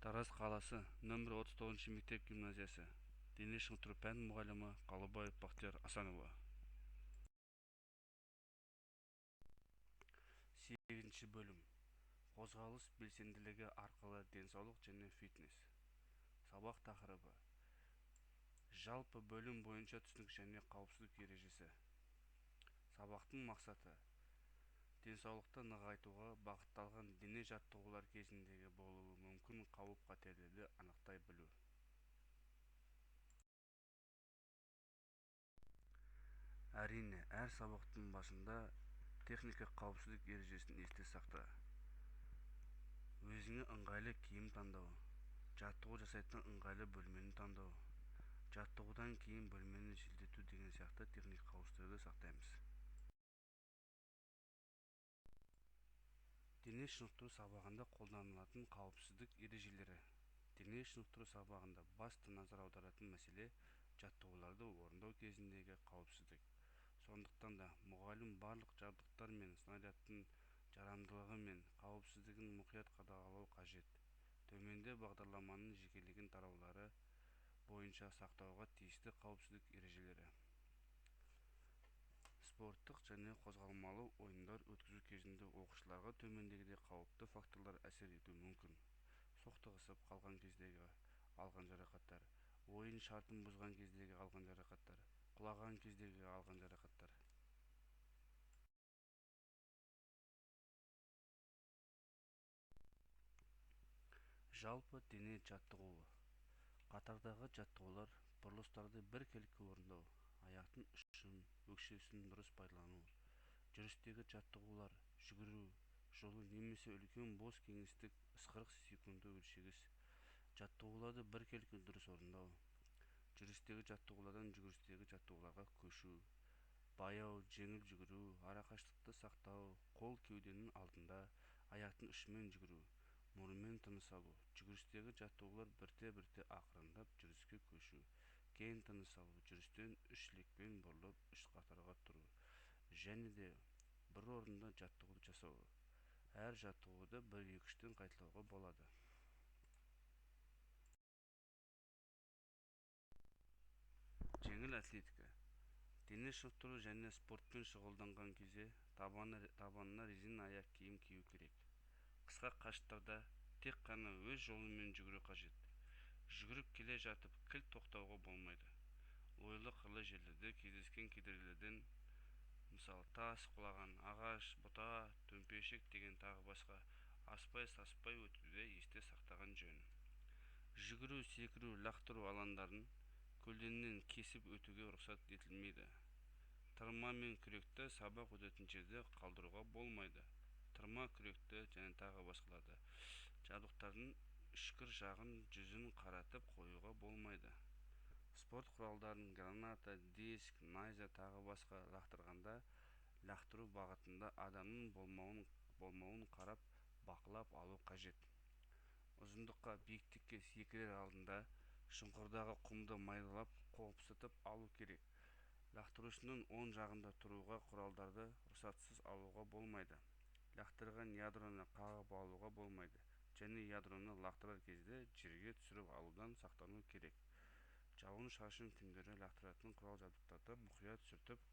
Тараз қаласы нөмір 39 мектеп гимназиясы. Дене шынықтыру пән мұғалімі Қалыбаев Бақтияр Асанұлы. 8 бөлім. Қозғалыс белсенділігі арқылы денсаулық және фитнес. Сабақ тақырыбы. Жалпы бөлім бойынша түсінік және қауіпсіздік ережесі. Сабақтың мақсаты. Денсаулықты нығайтуға бағытталған дене жаттығулар кезіндегі болуы мүмкін қауіп-қатерлерді анықтай білу. Әрине, әр сабақтың басында техника қауіпсіздік ережесін есте сақта. Өзіңе ыңғайлы киім таңдау, жаттығу жасайтын ыңғайлы бөлмені таңдау, жаттығудан кейін бөлмені желдету деген сияқты техника қауіпсіздікті сақтаймыз. Дене шынықтыру сабағында қолданылатын қауіпсіздік ережелері. Дене шынықтыру сабағында басты назар аударатын мәселе жаттығуларды орындау кезіндегі қауіпсіздік. Сондықтан да мұғалім барлық жабдықтар мен снарядтың жарамдылығы мен қауіпсіздігін мұқият қадағалау қажет. Төменде бағдарламаның жекелеген тараулары бойынша сақтауға тиісті қауіпсіздік ережелері. Спорттық және қозғалмалы ойындар өткізу кезінде оқушыларға төмендегідей қауіпті факторлар әсер етуі мүмкін. Соқтығысып қалған кездегі алған жарақаттар, ойын шартын бұзған кездегі алған жарақаттар, құлаған кездегі алған жарақаттар. Жалпы дене жаттығуы. Қатардағы жаттығулар бұрылыстарды біркелкі орындау, аяқтың ұшын, өкшесін дұрыс пайдалану. Жүрістегі жаттығулар, жүгіру, жолы немесе үлкен бос кеңістік, ысқырық секунды өлшегіш. Жаттығуларды біркелкі дұрыс орындау. Жүрістегі жаттығулардан жүгірістегі жаттығуларға көшу. Баяу, жеңіл жүгіру, арақашықтықты сақтау, қол кеуденің алдында, аяқтың ұшымен жүгіру. Мұрынмен тыныс алу. Жүгірістегі жаттығулар бірте-бірте ақырындап жүріске көшу. Кең тыныс алу. Жүрістен үш лекпен бұрылып, үш қатарға тұру. Және де бір орында жаттығуды жасау. Әр жаттығуды 1-2-3-тен қайталауға болады. Жеңіл атлетика. Дене шынықтыру және спортпен шұғылданған кезде табанына резина аяқ киім кию керек. Қысқа қашықтарда тек қана өз жолымен жүгіру қажет. Жүгіріп келе жатып кілт тоқтауға болмайды. Ойлы-қырлы жерлерде кездескен кедергілерден, мысалы тас, құлаған ағаш, бұта, төмпешік деген тағы басқа аспай-саспай өтуде есте сақтаған жөн. Жүгіру, секіру, лақтыру алаңдарын көлденеңнен кесіп өтуге рұқсат етілмейді. Тырма мен күректі сабақ өтетін жерде қалдыруға болмайды. Тырма, күректі және тағы басқаларды жабдықтардың үшкір жағын жүзін қаратып қоюға болмайды. Спорт құралдарын граната, диск, найза тағы басқа лақтырғанда лақтыру бағытында адамның болмауын қарап бақылап алу қажет. Ұзындыққа, биіктікке секірер алдында шұңқырдағы құмды майлап қопсытып алу керек. Лақтырушының оң жағында тұруға құралдарды рұқсатсыз алуға болмайды. Лақтырған ядроны қағып алуға болмайды. Және ядроны лақтырар кезде жерге түсіріп алудан сақтану керек. Жауын-шашын күндері лақтыратын құрал-жабдықтарды мұқият сүртіп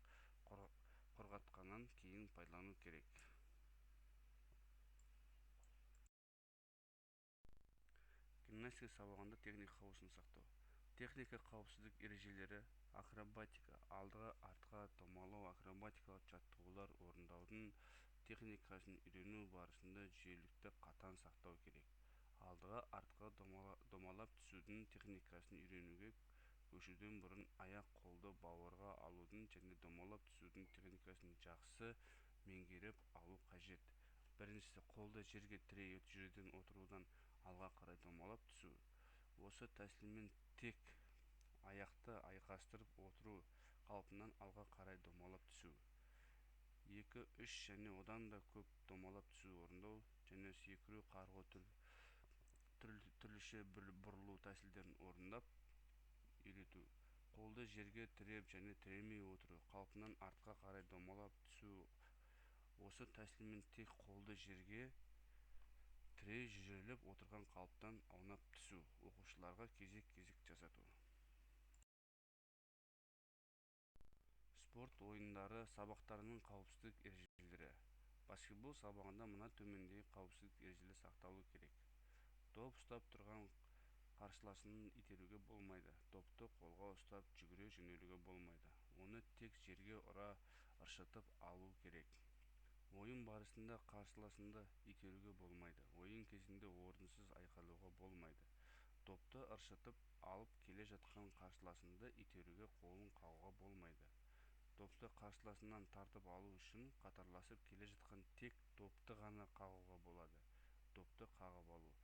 қорғатқаннан кейін пайдалану керек. Гимнастика сабағында техника қауіпсіздігін сақтау. Техника қауіпсіздік ережелері. Акробатика, алдыға, артқа домалау акробатикалық жаттығулар орындаудың техникасын үйрену барысында жүйелілікті қатаң сақтау керек. Алдыға, артқа домалап түсудің техникасын үйренуге көшуден бұрын аяқ-қолды бауырға алудың және домалап түсудің техникасын жақсы меңгеріп алу қажет. Біріншісі, қолды жерге тірей жерден отырудан алға қарай домалап түсу. Осы тәсілмен тек аяқты айқастырып отыру қалпынан алға қарай домалап түсу. 2-3 және одан да көп домалап түсу орындау және секіру, қарғу түрліше бұрылу тәсілдерін орындап үйрету. Қолды жерге тіреп және тіремей отыру қалпынан артқа қарай домалап түсу. Осы тәсілмен тек қолды жерге бирөө жүрөлөп отурган калыптан аунап түсүү, окуучуларга кезек жасатуу. Спорт оюндары сабактарынын коопсуздук эрежелери. Баскетбол сабагында мына төмөндөгү коопсуздук эрежелер сакталуу керек. Топ уштап турган каршылашын итерүүгө болбойт. Топту колго уштап жүгүрө жөнөлүүгө болбойт. Ону тек жерге ура ыршытып алуу керек. Оюн барысында каршылашынды итерүүгө болбойт. Оюн кезинде ордунсуз айкалууга болбойт. Топту ыршытып алып келе жаткан каршылашынды итерүүгө колун кагууга болбойт. Топту каршылашынан тартып алуу үчүн катарлашып келе жаткан тек топту гана кагууга болот. Топту кагып алуу.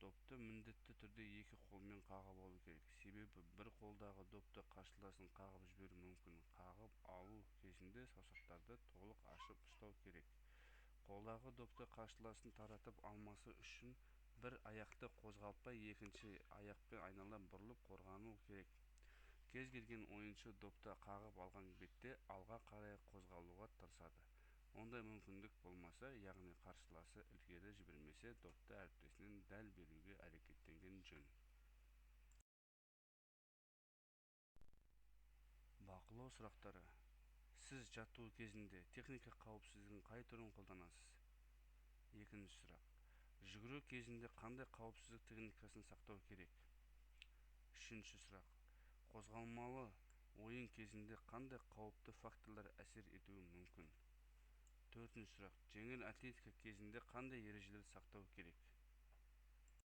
Топту міндетті түрдө эки кол менен кагып алуу керек. Себеби бир колдогу допту каршылашын кагып жиберүү мүмкүн. Кагып алуу кезинде саусактарды толук ачып уштоо керек. Колдогу допту каршылашын таратып алмасы үчүн бир аякты козгалтпай экинчи аякпен айнала бурулуп коргонуу керек. Кез келген оюнчу допту кагып алган бетте алга карай козголууга тырышат. Ондай мүмкүндүк болмаса, яғни каршылашы илгери жибермесе, допту әріптесіне дәл берүүгө аракеттенген жөн. Бакылоо сурактары. Сиз жаттуу кезинде техника коопсуздугунун кай түрүн колдонасыз? Экинчи сурак. Жүгүрүү кезинде кандай коопсуздук техникасын сактоо керек? Үчүнчү сурак. Козголмалуу оюн кезинде кандай кооптуу факторлор асер этүүгү мүмкүн? Төртүнчү сурак. Жеңил атлетика кезинде кандай эрежелерди сактоо керек?